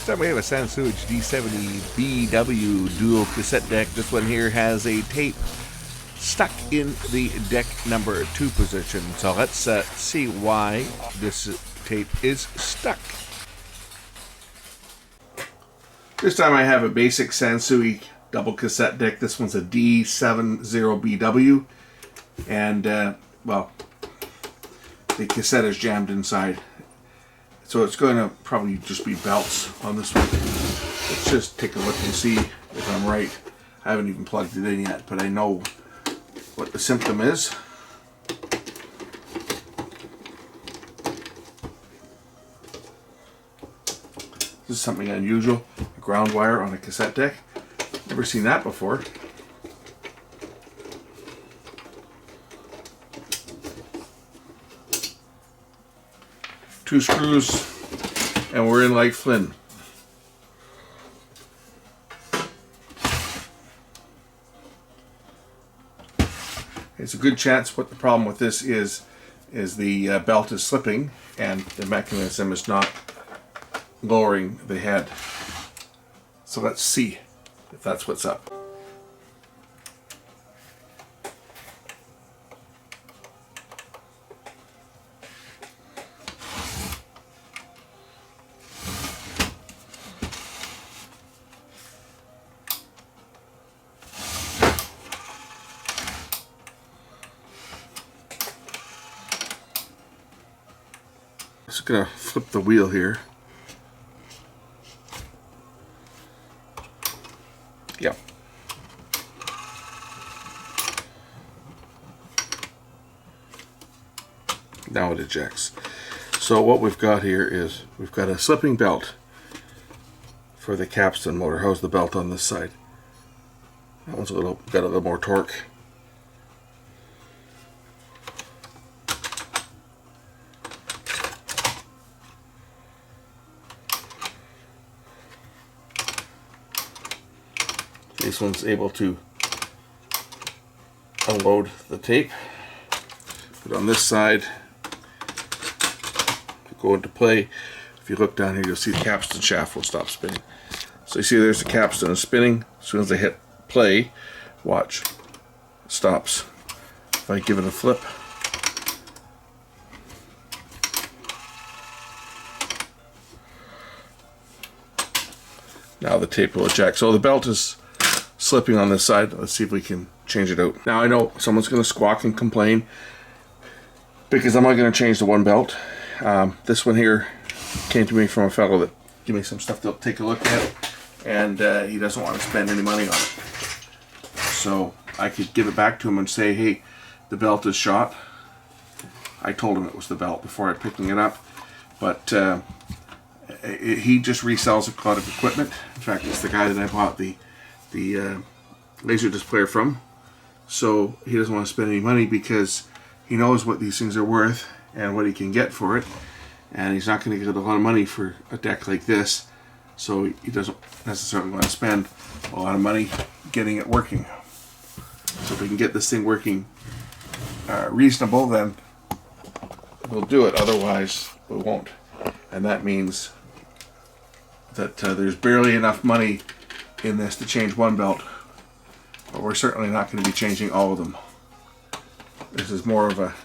So we have a Sansui D70BW Dual Cassette deck. This one here has a tape stuck in the deck number 2 position. So let's see why this tape is stuck. This time I have a basic Sansui Double Cassette deck. This one's a D70BW. And, well, the cassette is jammed inside. So it's going to probably just be belts on this one. Let's just take a look and see if I'm right. I haven't even plugged it in yet, but I know what the symptom is. This is something unusual, a ground wire on a cassette deck. Never seen that before. Two screws, and we're in like Flynn. It's a good chance what the problem with this is the belt is slipping and the mechanism is not lowering the head. So let's see if that's what's up. Just gonna flip the wheel here. Yeah. Now it ejects. So what we've got here is we've got a slipping belt for the capstan motor. How's the belt on this side? That one's got a little more torque. This one's able to unload the tape. But on this side, go into play. If you look down here, you'll see the capstan shaft will stop spinning. So you see there's the capstan is spinning. As soon as I hit play, watch, it stops. If I give it a flip, now the tape will eject. So the belt is slipping on this side. Let's see if we can change it out. Now I know someone's going to squawk and complain because I'm not going to change the one belt. This one here came to me from a fellow that gave me some stuff to take a look at, and he doesn't want to spend any money on it. So I could give it back to him and say, hey, the belt is shot. I told him it was the belt before I picking it up, but he just resells a lot of equipment. In fact, it's the guy that I bought the laser displayer from. So he doesn't want to spend any money because he knows what these things are worth and what he can get for it, and he's not going to get a lot of money for a deck like this, so he doesn't necessarily want to spend a lot of money getting it working. So if we can get this thing working reasonable, then we'll do it. Otherwise we won't, and that means that there's barely enough money in this to change one belt, but we're certainly not going to be changing all of them. This is more of a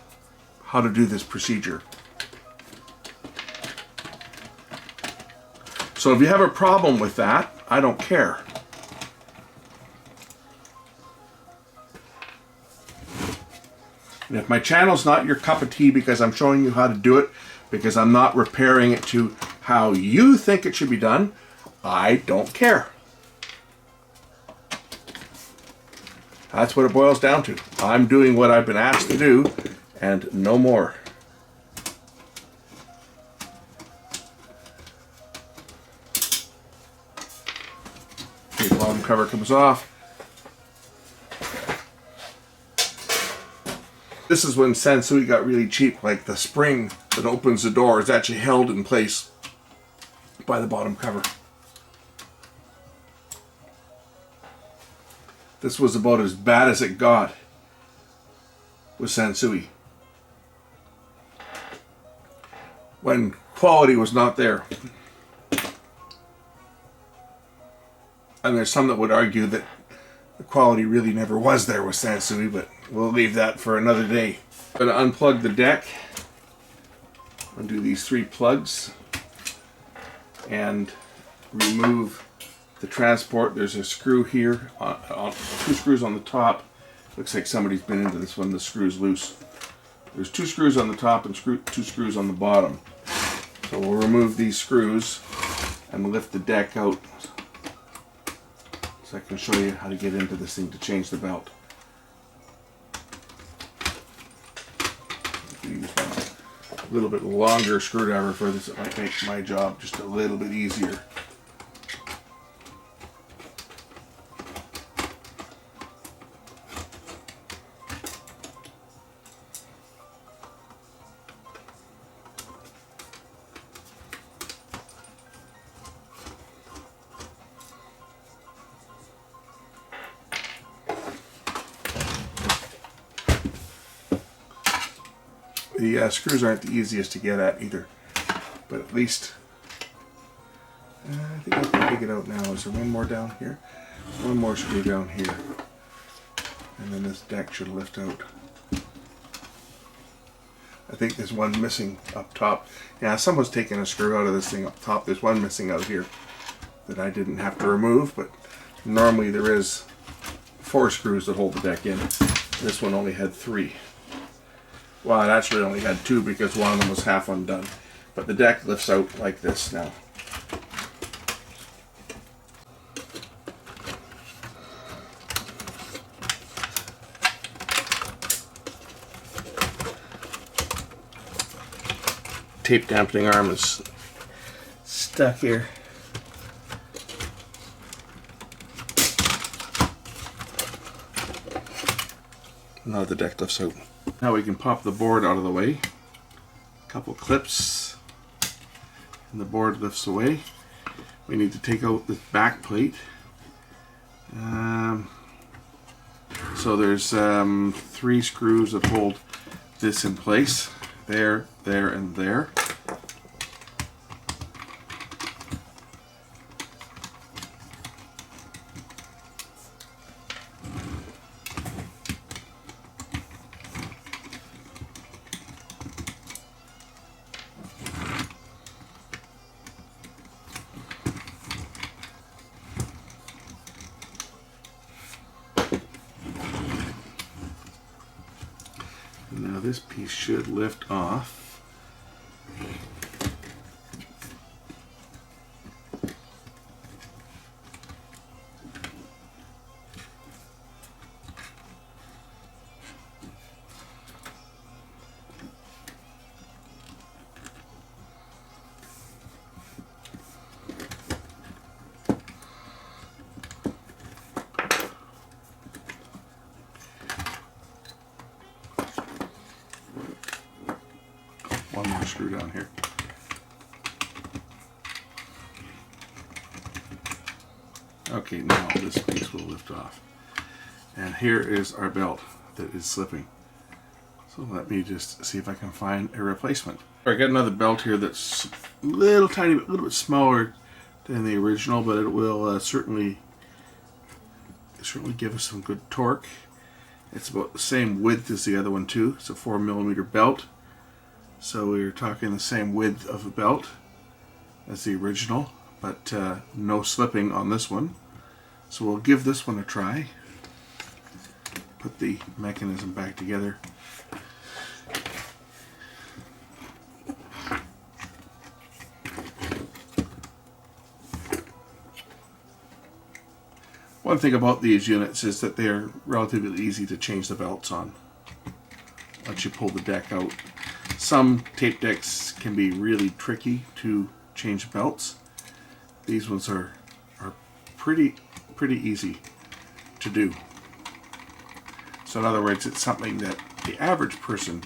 how to do this procedure. So if you have a problem with that, I don't care. And if my channel's not your cup of tea because I'm showing you how to do it, because I'm not repairing it to how you think it should be done, I don't care. That's what it boils down to. I'm doing what I've been asked to do, and no more. Okay, the bottom cover comes off. This is when Sansui got really cheap. Like the spring that opens the door is actually held in place by the bottom cover. This was about as bad as it got with Sansui, when quality was not there. And there's some that would argue that the quality really never was there with Sansui, but we'll leave that for another day. I'm going to unplug the deck, undo these 3 plugs, and remove the transport. There's a screw here, 2 screws on the top. Looks like somebody's been into this one. The screw's loose. There's 2 screws on the top and 2 screws on the bottom. So we'll remove these screws and lift the deck out so I can show you how to get into this thing to change the belt. Use a little bit longer screwdriver for this. It might make my job just a little bit easier. The screws aren't the easiest to get at either, but at least I think I can dig it out now. Is there one more down here? One more screw down here, and then this deck should lift out. I think there's one missing up top. Yeah, someone's taken a screw out of this thing up top. There's one missing out here that I didn't have to remove, but normally there is 4 screws that hold the deck in. This one only had 3. Well, it actually only had 2 because one of them was half undone. But the deck lifts out like this now. Tape dampening arm is stuck here. Now the deck lifts out. Now we can pop the board out of the way. A couple clips, and the board lifts away. We need to take out the back plate. So there's 3 screws that hold this in place. There, there, and there. Now this piece should lift off. One more screw down here. Okay, now this piece will lift off. And here is our belt that is slipping. So let me just see if I can find a replacement. I got another belt here that's a little bit smaller than the original, but it will certainly give us some good torque. It's about the same width as the other one too. It's a 4mm belt. So we're talking the same width of a belt as the original, but no slipping on this one. So we'll give this one a try. Put the mechanism back together. One thing about these units is that they're relatively easy to change the belts on once you pull the deck out. Some tape decks can be really tricky to change belts. These ones are pretty easy to do. So in other words, it's something that the average person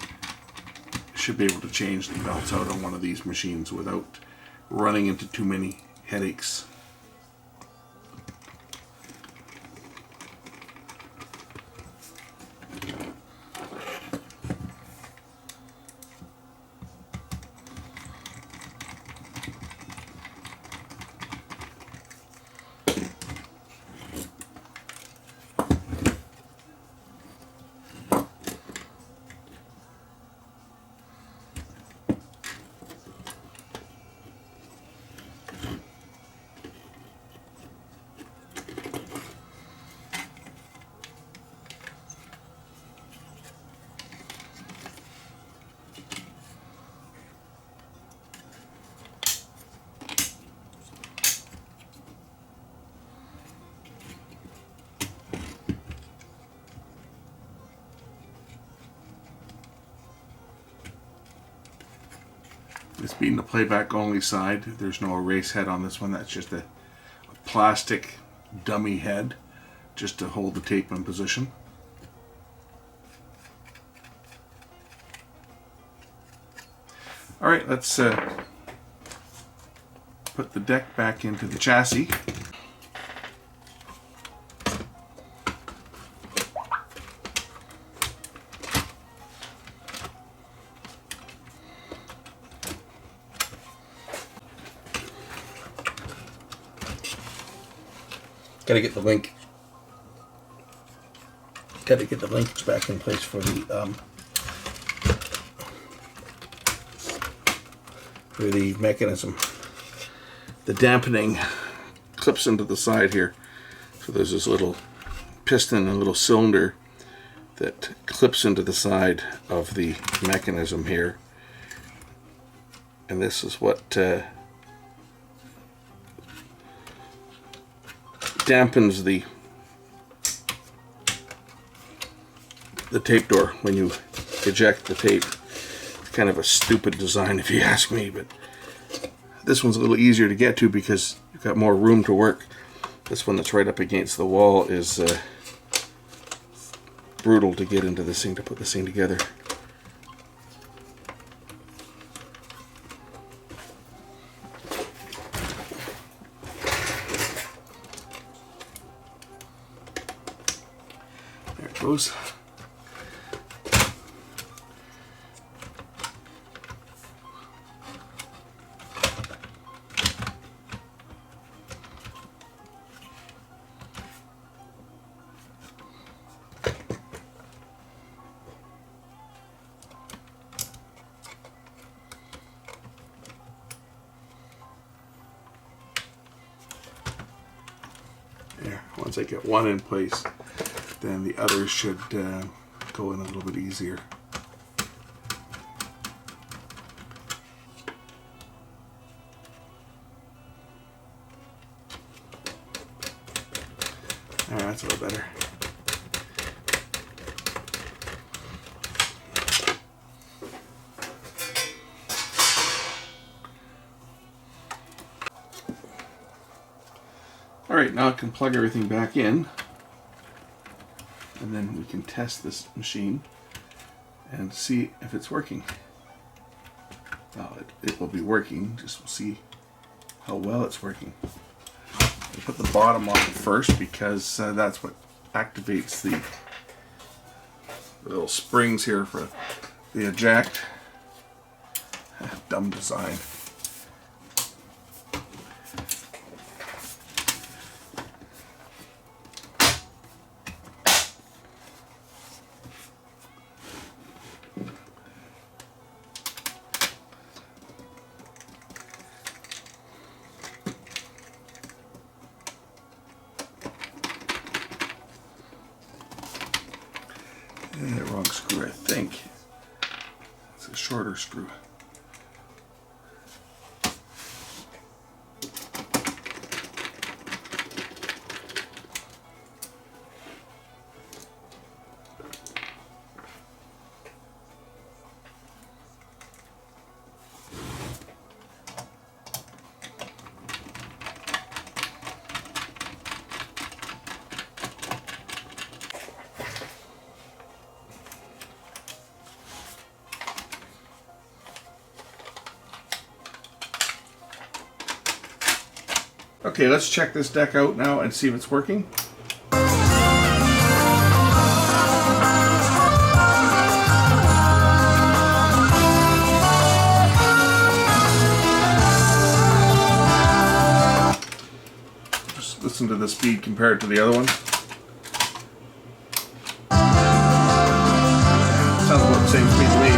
should be able to change the belts out on one of these machines without running into too many headaches. This being the playback only side, there's no erase head on this one. That's just a plastic dummy head just to hold the tape in position. Alright, let's put the deck back into the chassis. Gotta get the link. Gotta get the links back in place for the mechanism. The dampening clips into the side here. So there's this little piston and a little cylinder that clips into the side of the mechanism here. And this is what dampens the tape door when you eject the tape. It's kind of a stupid design if you ask me, but this one's a little easier to get to because you've got more room to work. This one that's right up against the wall is brutal to get into this thing, to put this thing together. There it goes. There, once I get one in place, then the others should go in a little bit easier. Alright, that's a little better. Alright, now I can plug everything back in, and then we can test this machine and see if it's working. Well, it will be working, just we'll see how well it's working. I put the bottom on first because that's what activates the little springs here for the eject. Dumb design. Wrong screw, I think. It's a shorter screw. Okay, let's check this deck out now and see if it's working. Just listen to the speed compared to the other one. Sounds about the same speed to me.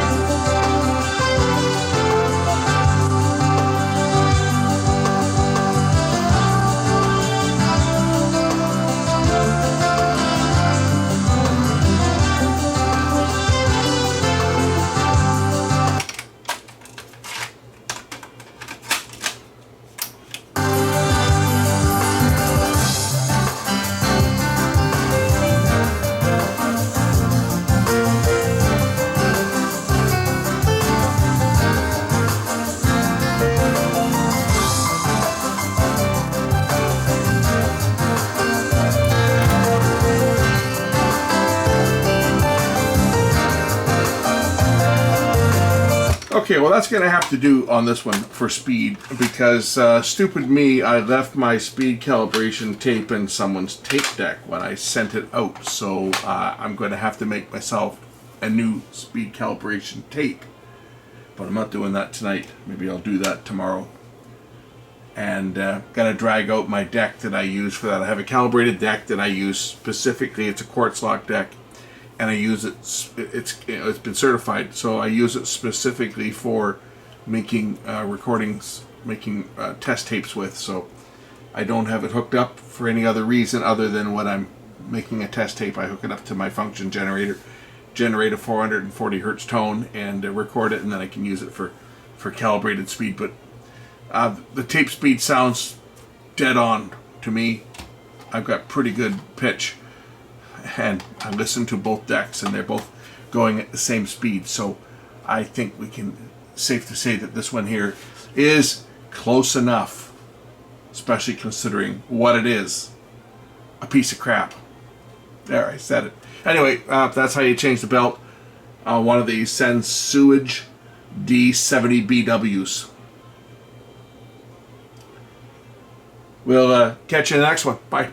Okay, well that's going to have to do on this one for speed, because stupid me, I left my speed calibration tape in someone's tape deck when I sent it out. So I'm going to have to make myself a new speed calibration tape. But I'm not doing that tonight. Maybe I'll do that tomorrow. And gotta drag out my deck that I use for that. I have a calibrated deck that I use specifically. It's a quartz lock deck, and I use it. It's been certified, so I use it specifically for making recordings, making test tapes with. So I don't have it hooked up for any other reason other than when I'm making a test tape. I hook it up to my function generator, generate a 440 hertz tone, and record it, and then I can use it for calibrated speed. But the tape speed sounds dead on to me. I've got pretty good pitch, and I listen to both decks, and they're both going at the same speed. So I think we can safe to say that this one here is close enough, especially considering what it is. A piece of crap. There, I said it. Anyway, that's how you change the belt on one of these Sansui D70BWs. We'll catch you in the next one. Bye.